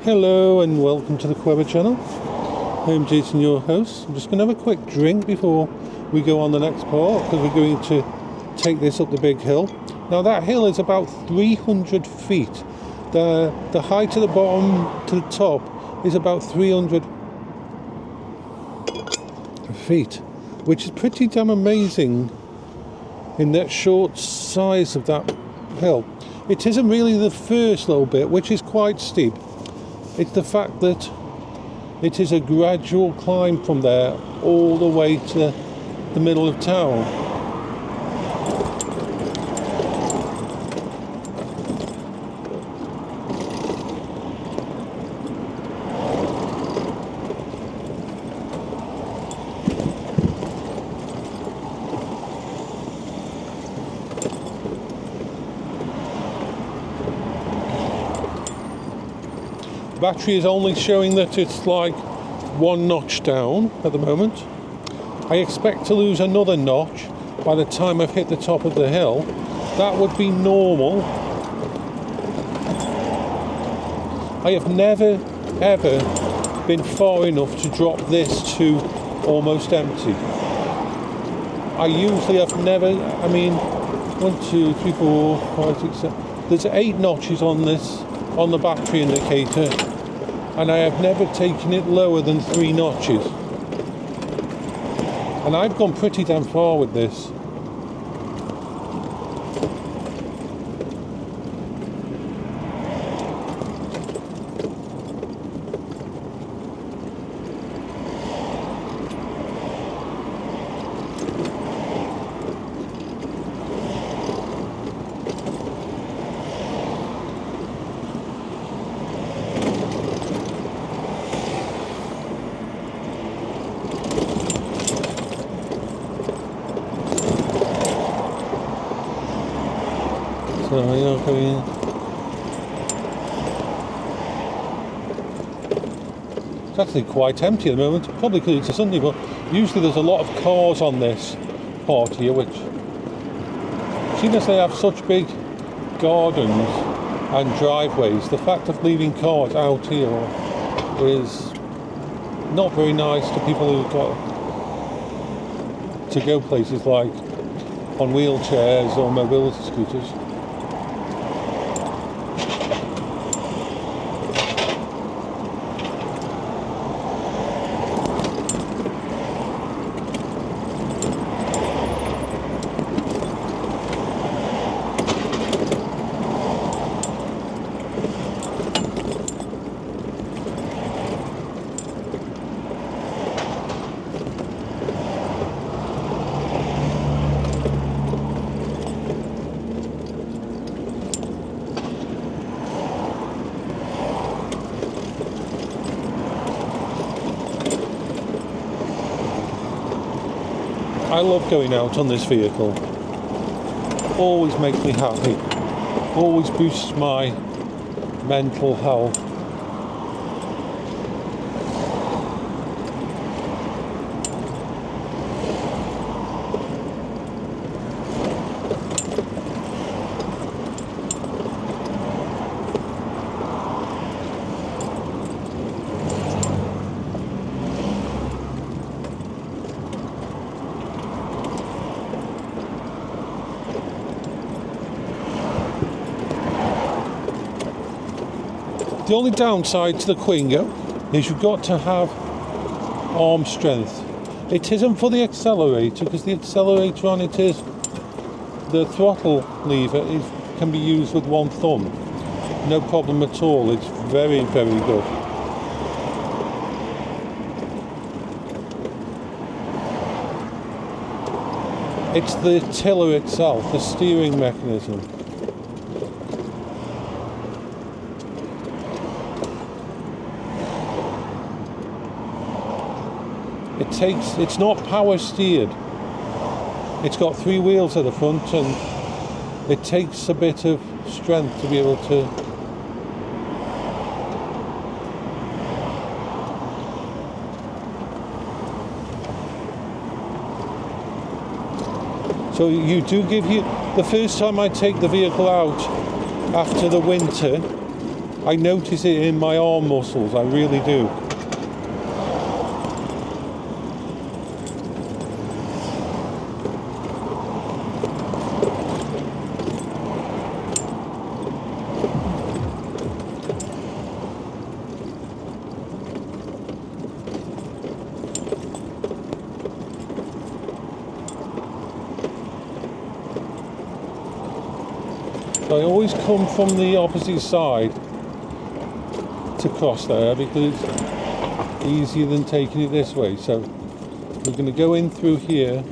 Hello and welcome to the Quingo channel. I'm Jason, your host. I'm just going to have a quick drink before we go on the next part, because we're going to take this up the big hill. Now that hill is about 300 feet. The height to the bottom to the top is about 300 feet, which is pretty damn amazing in that short size of that hill. It isn't really the first little bit, which is quite steep. It's the fact that it is a gradual climb from there all the way to the middle of town. Battery is only showing that it's like 1 notch down at the moment. I expect to lose another notch by the time I've hit the top of the hill. That would be normal. I have never ever been far enough to drop this to almost empty. I usually have never, 1, 2, 3, 4, 5, 6, 7. There's 8 notches on this, on the battery indicator, and I have never taken it lower than 3 notches. And I've gone pretty damn far with this. So you're going. It's actually quite empty at the moment, probably because it's a Sunday, but usually there's a lot of cars on this part here, which, seeing as they have such big gardens and driveways, the fact of leaving cars out here is not very nice to people who've got to go places like on wheelchairs or mobility scooters. I love going out on this vehicle. Always makes me happy. Always boosts my mental health. The only downside to the Quingo is you've got to have arm strength. It isn't for the accelerator, because the accelerator on it is, the throttle lever can be used with one thumb. No problem at all. It's very, very good. It's the tiller itself, the steering mechanism. It's not power steered. It's got 3 wheels at the front, and it takes a bit of strength to be able to. So you do give you, the first time I take the vehicle out after the winter, I notice it in my arm muscles, I really do. I always come from the opposite side to cross there because it's easier than taking it this way. So we're going to go in through here.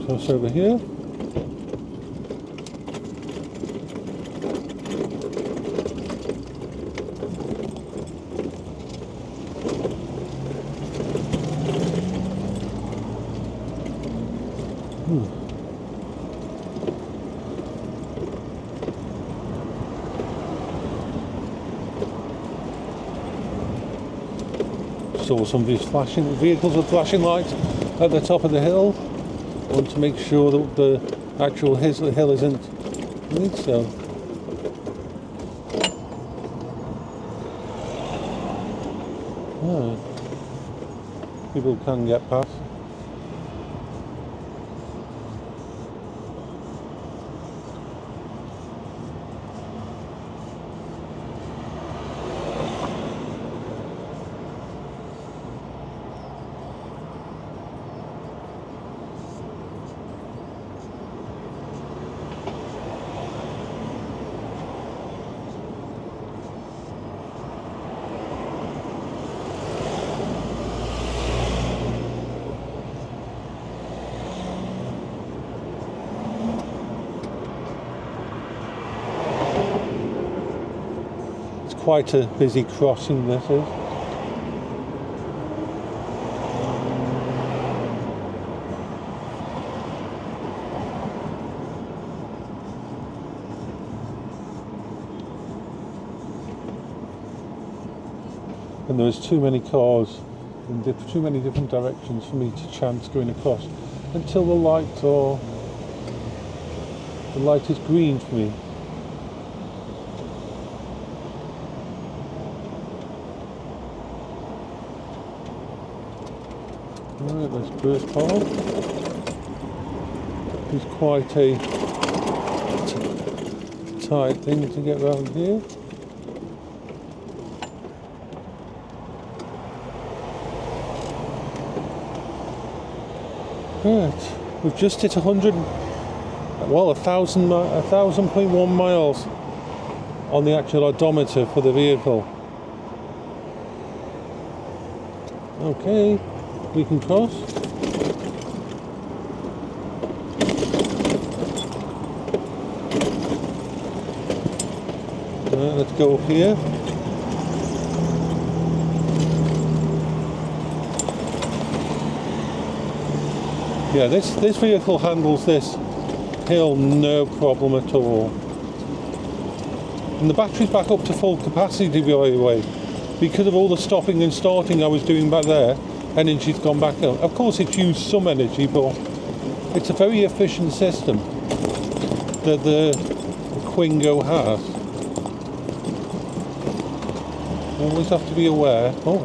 Cross over here. Saw some of these flashing vehicles with flashing lights at the top of the hill. Want to make sure that the actual hill isn't. I think so. People can get past. Quite a busy crossing this is. And there's too many cars in too many different directions for me to chance going across until the light is green for me. Right, let's burst past. It's quite a tight thing to get around here. Right, we've just hit 1,000.1 miles on the actual odometer for the vehicle. Okay. We can cross. Let's go up here. Yeah, this vehicle handles this hill no problem at all. And the battery's back up to full capacity, by the way. Because of all the stopping and starting I was doing back there, energy's gone back up. Of course it's used some energy, but it's a very efficient system that the Quingo has. Always have to be aware. Oh,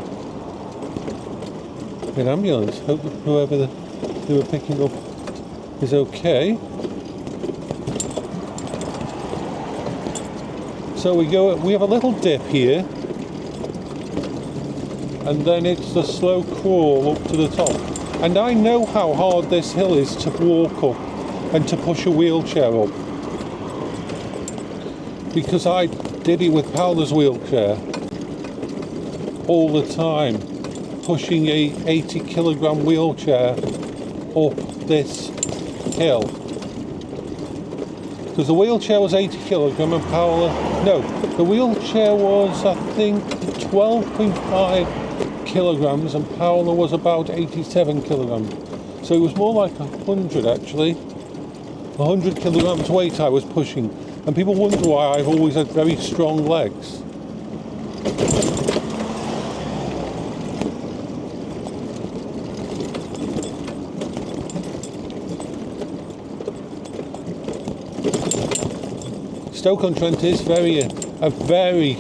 an ambulance. Hope that whoever they were picking up is okay. So we have a little dip here. And then it's the slow crawl up to the top. And I know how hard this hill is to walk up and to push a wheelchair up. Because I did it with Paula's wheelchair all the time, pushing a 80-kilogram wheelchair up this hill. Because the wheelchair was 80 kilogram and Paola, no, the wheelchair was, I think, 12.5 kilograms and Paola was about 87 kilograms. So it was more like 100 actually. 100 kilograms weight I was pushing. And people wonder why I've always had very strong legs. Stoke-on-Trent is a very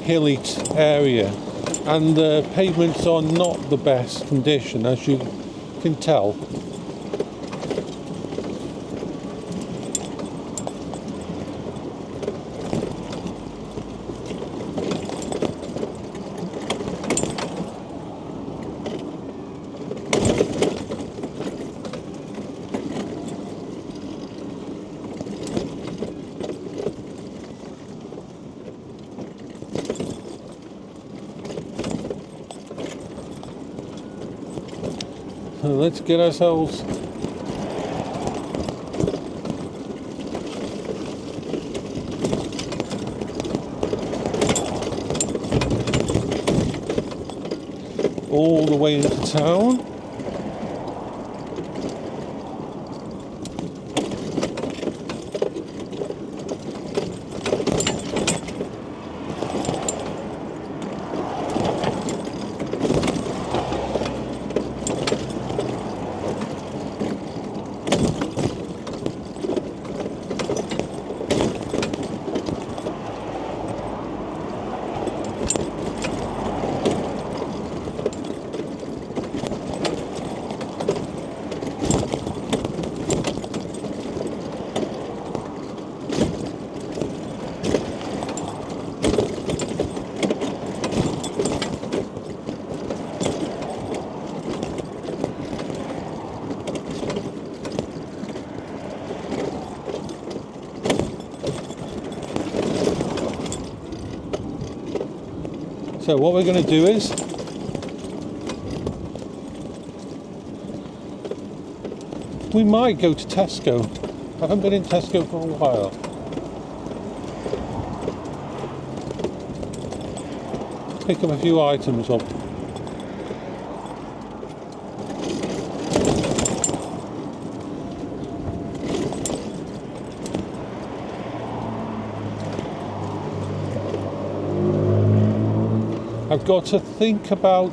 hilly area, and the pavements are not the best condition, as you can tell. Let's get ourselves all the way into town. So what we're going to do is we might go to Tesco. I haven't been in Tesco for a while. Pick up a few items up. I've got to think about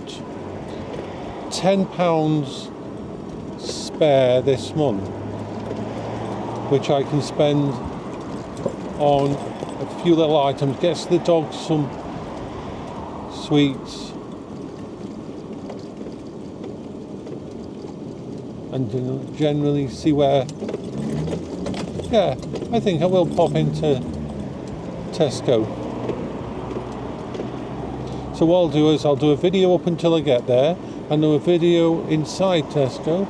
£10 spare this month, which I can spend on a few little items. Gets the dogs some sweets and generally see where. Yeah, I think I will pop into Tesco. So what I'll do is I'll do a video up until I get there and do a video inside Tesco.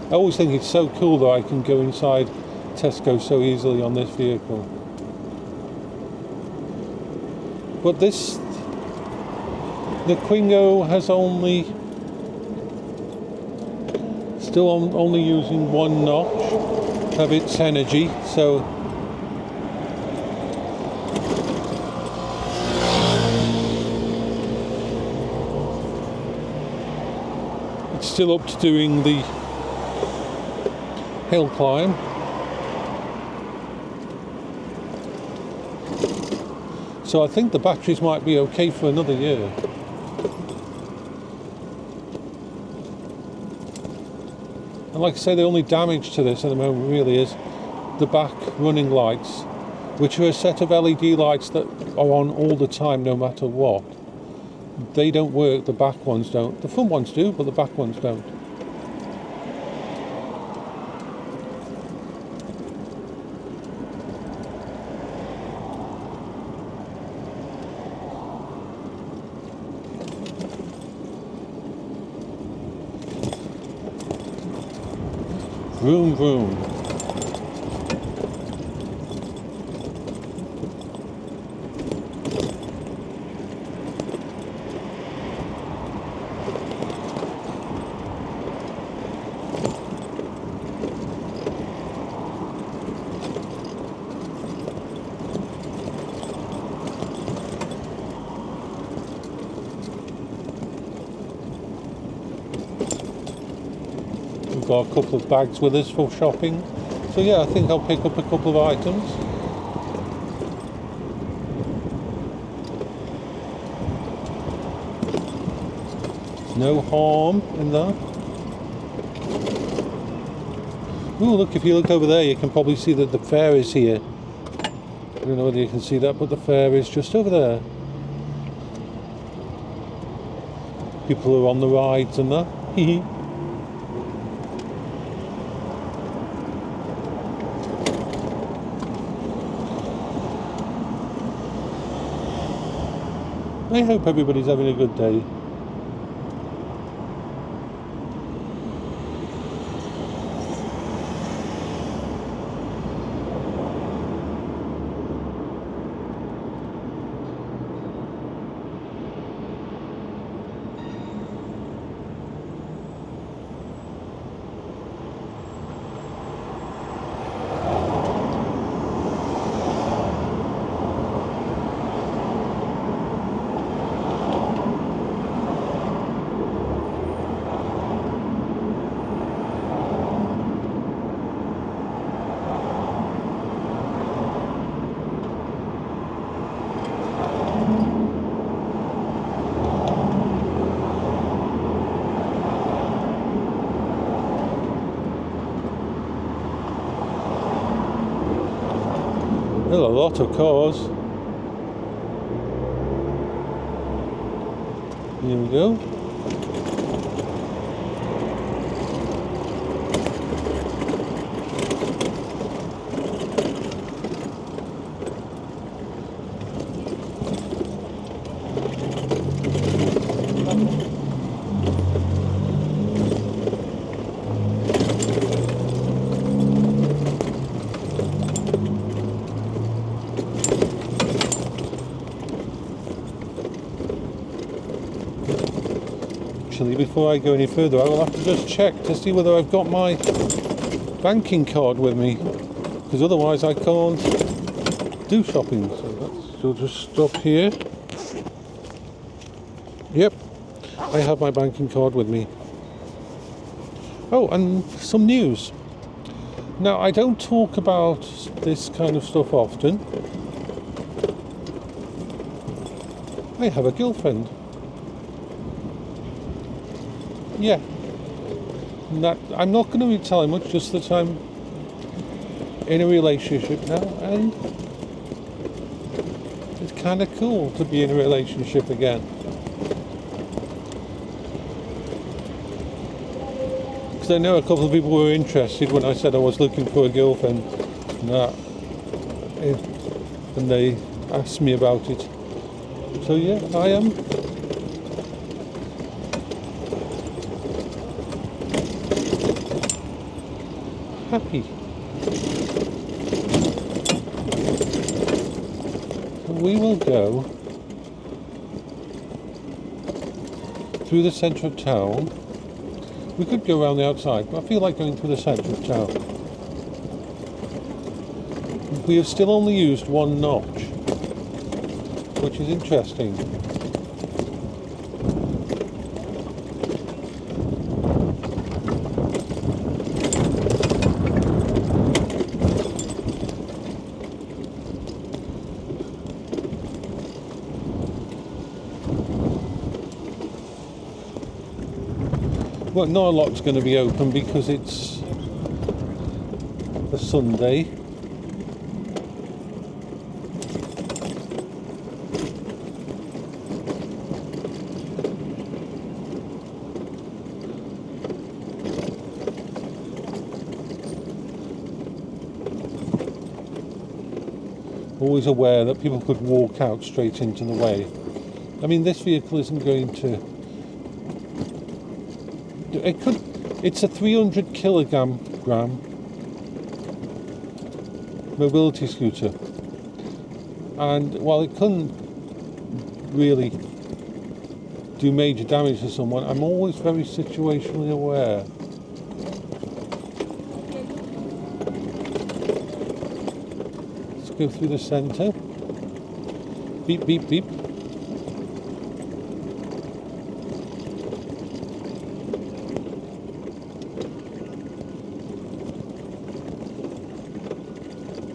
I always think it's so cool that I can go inside Tesco so easily on this vehicle. But the Quingo has still only using one notch of its energy, so still up to doing the hill climb. So I think the batteries might be okay for another year. And like I say, the only damage to this at the moment really is the back running lights, which are a set of LED lights that are on all the time no matter what. They don't work, the back ones don't. The front ones do, but the back ones don't. Vroom, vroom. got a couple of bags with us for shopping. So yeah, I think I'll pick up a couple of items. There's no harm in that. Ooh, look, if you look over there, you can probably see that the fair is here. I don't know whether you can see that, but the fair is just over there. People are on the rides and that. I hope everybody's having a good day. There's a lot of cars. Here we go. Before I go any further, I will have to just check to see whether I've got my banking card with me, because otherwise I can't do shopping. So we'll just stop here. Yep, I have my banking card with me. Oh, and some news. Now, I don't talk about this kind of stuff often. I have a girlfriend. Yeah, I'm not going to be telling much, just that I'm in a relationship now, and it's kind of cool to be in a relationship again. Because I know a couple of people were interested when I said I was looking for a girlfriend, and they asked me about it. So yeah, I am. Happy. So we will go through the centre of town. We could go around the outside, but I feel like going through the centre of town. We have still only used one notch, which is interesting. Well, not a lot's going to be open because it's a Sunday. Always aware that people could walk out straight into the way. I mean, this vehicle isn't going to... It's a 300 kilogram mobility scooter, and while it couldn't really do major damage to someone, I'm always very situationally aware. Let's go through the centre. Beep, beep, beep.